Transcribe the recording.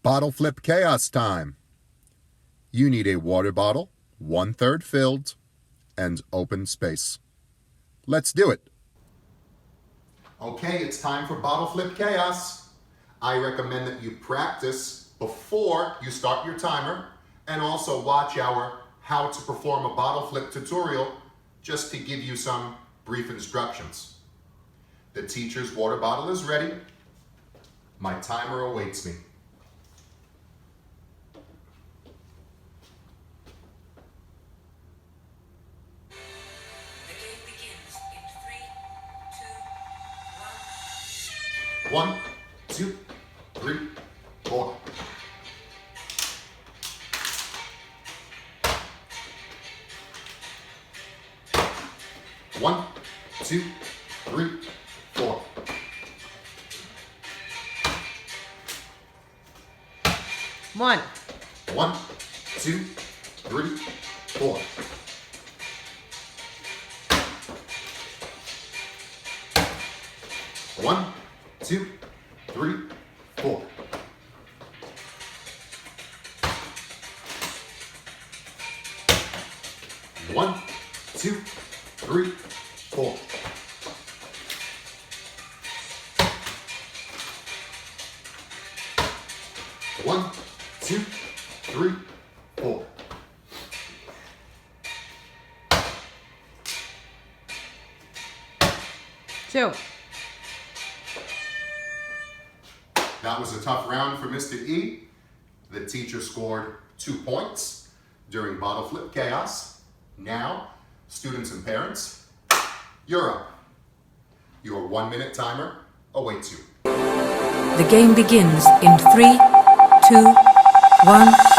Bottle flip chaos time. You need a water bottle, 1/3 filled, and open space. Let's do it. Okay, it's time for bottle flip chaos. I recommend that you practice before you start your timer and also watch our how to perform a bottle flip tutorial just to give you some brief instructions. The teacher's water bottle is ready. My timer awaits me. The game begins in 3, 2, 1. 1, 2, 3, 4. One, two, three, four. One. 1, 2, 3, 4. One, two, three, four. One, two, three, four. One, two, three, four. Two. That was a tough round for Mr. E. The teacher scored 2 points during bottle flip chaos. Now, students and parents, you're up. Your 1-minute timer awaits you. The game begins in 3, 2, 1.